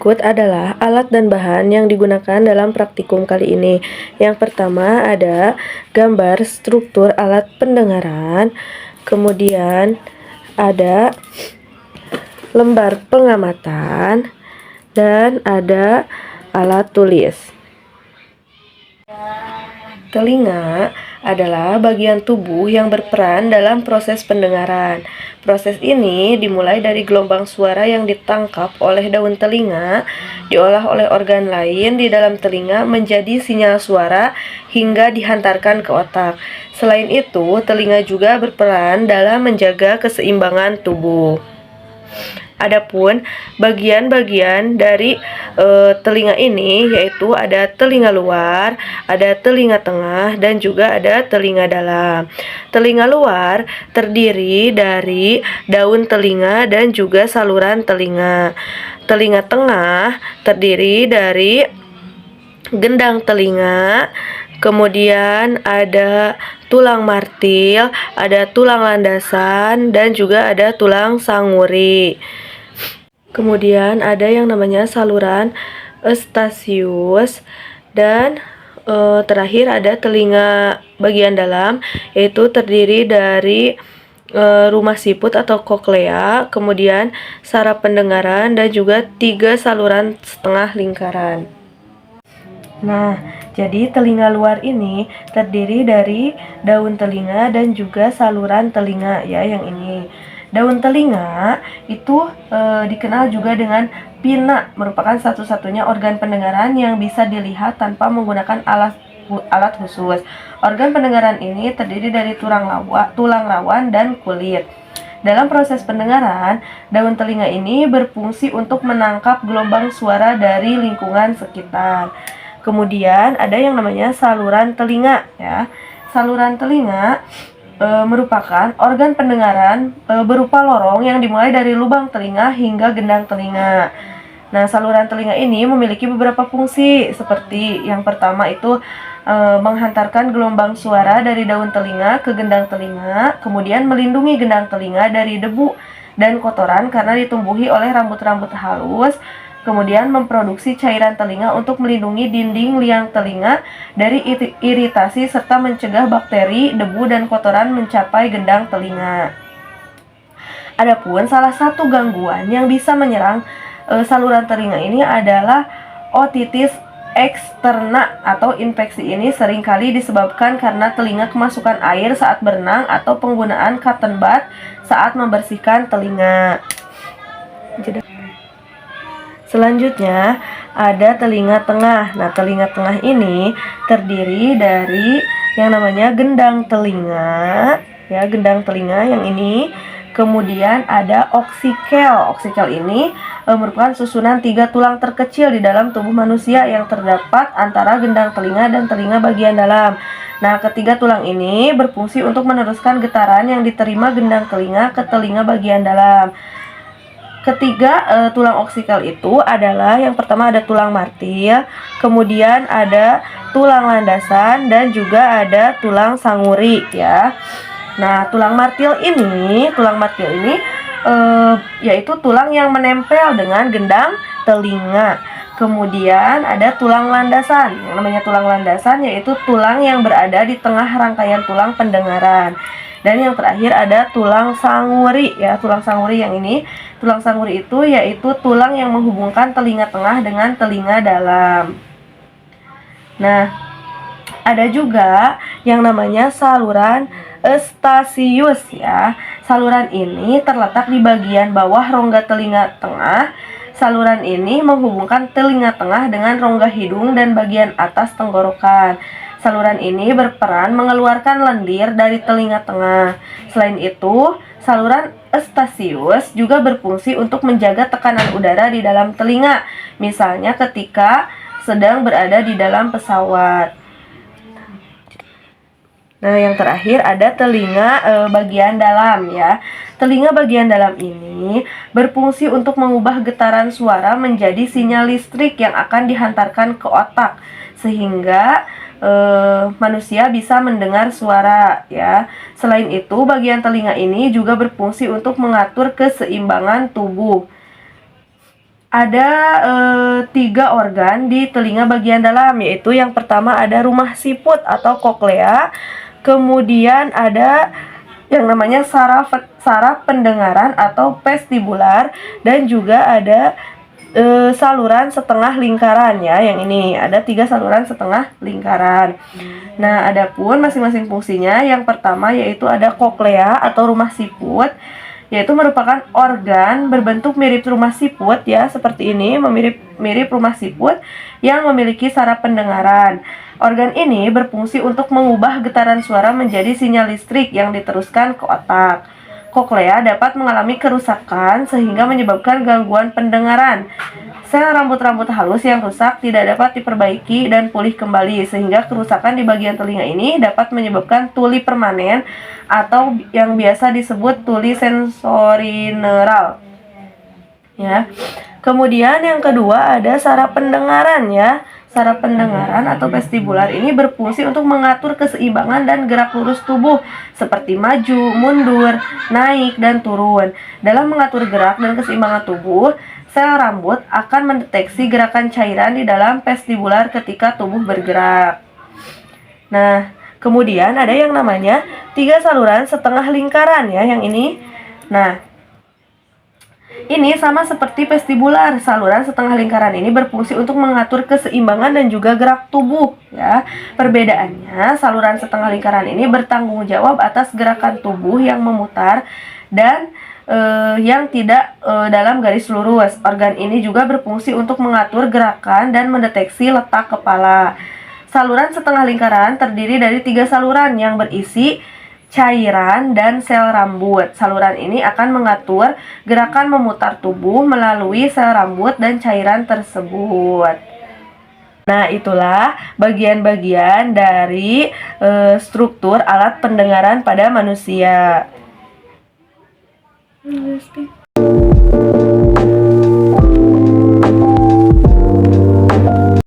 Berikut adalah alat dan bahan yang digunakan dalam praktikum kali ini. Yang pertama ada gambar struktur alat pendengaran, kemudian ada lembar pengamatan, dan ada alat tulis. Telinga adalah bagian tubuh yang berperan dalam proses pendengaran. Proses ini dimulai dari gelombang suara yang ditangkap oleh daun telinga, diolah oleh organ lain di dalam telinga menjadi sinyal suara hingga dihantarkan ke otak. Selain itu, telinga juga berperan dalam menjaga keseimbangan tubuh. Adapun bagian-bagian dari telinga ini yaitu ada telinga luar, ada telinga tengah, dan juga ada telinga dalam. Telinga luar terdiri dari daun telinga dan juga saluran telinga. Telinga tengah terdiri dari gendang telinga, kemudian ada tulang martil, ada tulang landasan, dan juga ada tulang sanguri. Kemudian ada yang namanya saluran eustachius, dan terakhir ada telinga bagian dalam, yaitu terdiri dari rumah siput atau koklea, kemudian saraf pendengaran, dan juga 3 saluran setengah lingkaran. Nah, jadi telinga luar ini terdiri dari daun telinga dan juga saluran telinga ya, yang ini. Daun telinga itu dikenal juga dengan pina, merupakan satu-satunya organ pendengaran yang bisa dilihat tanpa menggunakan alat khusus. Organ pendengaran ini terdiri dari tulang rawan dan kulit. Dalam proses pendengaran, daun telinga ini berfungsi untuk menangkap gelombang suara dari lingkungan sekitar. Kemudian ada yang namanya saluran telinga ya. Saluran telinga merupakan organ pendengaran berupa lorong yang dimulai dari lubang telinga hingga gendang telinga. Nah, saluran telinga ini memiliki beberapa fungsi, seperti yang pertama itu menghantarkan gelombang suara dari daun telinga ke gendang telinga, kemudian melindungi gendang telinga dari debu dan kotoran karena ditumbuhi oleh rambut-rambut halus. Kemudian memproduksi cairan telinga untuk melindungi dinding liang telinga dari iritasi serta mencegah bakteri, debu, dan kotoran mencapai gendang telinga. Adapun salah satu gangguan yang bisa menyerang saluran telinga ini adalah otitis eksterna atau infeksi ini seringkali disebabkan karena telinga kemasukan air saat berenang atau penggunaan cotton bud saat membersihkan telinga. Selanjutnya ada telinga tengah. Nah, telinga tengah ini terdiri dari yang namanya gendang telinga, ya, gendang telinga yang ini. Kemudian ada oksikel. Oksikel ini merupakan susunan 3 tulang terkecil di dalam tubuh manusia yang terdapat antara gendang telinga dan telinga bagian dalam. Nah, ketiga tulang ini berfungsi untuk meneruskan getaran yang diterima gendang telinga ke telinga bagian dalam. Ketiga tulang oksikel itu adalah yang pertama ada tulang martil, kemudian ada tulang landasan, dan juga ada tulang sanguri ya. Nah, tulang martil ini yaitu tulang yang menempel dengan gendang telinga. Kemudian ada tulang landasan. Yang namanya tulang landasan yaitu tulang yang berada di tengah rangkaian tulang pendengaran. Dan yang terakhir ada tulang sanguri ya. Tulang sanguri yang ini, tulang sanguri itu yaitu tulang yang menghubungkan telinga tengah dengan telinga dalam. Nah, ada juga yang namanya saluran eustachius ya. Saluran ini terletak di bagian bawah rongga telinga tengah. Saluran ini menghubungkan telinga tengah dengan rongga hidung dan bagian atas tenggorokan. Saluran ini berperan mengeluarkan lendir dari telinga tengah. Selain itu, saluran eustachius juga berfungsi untuk menjaga tekanan udara di dalam telinga, misalnya ketika sedang berada di dalam pesawat. Nah, yang terakhir ada telinga bagian dalam ya. Telinga bagian dalam ini berfungsi untuk mengubah getaran suara menjadi sinyal listrik yang akan dihantarkan ke otak, sehingga manusia bisa mendengar suara ya. Selain itu, bagian telinga ini juga berfungsi untuk mengatur keseimbangan tubuh. ada 3 organ di telinga bagian dalam, yaitu yang pertama ada rumah siput atau koklea, kemudian ada yang namanya saraf pendengaran atau vestibular, dan juga ada saluran setengah lingkaran ya. Yang ini ada 3 saluran setengah lingkaran. Nah, adapun masing-masing fungsinya, yang pertama yaitu ada koklea atau rumah siput, yaitu merupakan organ berbentuk mirip rumah siput ya, seperti ini, mirip rumah siput yang memiliki saraf pendengaran. Organ ini berfungsi untuk mengubah getaran suara menjadi sinyal listrik yang diteruskan ke otak. Koklea dapat mengalami kerusakan sehingga menyebabkan gangguan pendengaran. Sel rambut-rambut halus yang rusak tidak dapat diperbaiki dan pulih kembali, sehingga kerusakan di bagian telinga ini dapat menyebabkan tuli permanen atau yang biasa disebut tuli sensorineural. Ya. Kemudian yang kedua ada saraf pendengaran ya. Saraf pendengaran atau vestibular ini berfungsi untuk mengatur keseimbangan dan gerak lurus tubuh seperti maju, mundur, naik, dan turun. Dalam mengatur gerak dan keseimbangan tubuh, sel rambut akan mendeteksi gerakan cairan di dalam vestibular ketika tubuh bergerak. Nah, kemudian ada yang namanya 3 saluran setengah lingkaran ya, yang ini. Nah, ini sama seperti vestibular. Saluran setengah lingkaran ini berfungsi untuk mengatur keseimbangan dan juga gerak tubuh ya. Perbedaannya, saluran setengah lingkaran ini bertanggung jawab atas gerakan tubuh yang memutar dan yang tidak dalam garis lurus. Organ ini juga berfungsi untuk mengatur gerakan dan mendeteksi letak kepala. Saluran setengah lingkaran terdiri dari 3 saluran yang berisi cairan dan sel rambut. Saluran ini akan mengatur gerakan memutar tubuh melalui sel rambut dan cairan tersebut. Nah, itulah bagian-bagian dari struktur alat pendengaran pada manusia.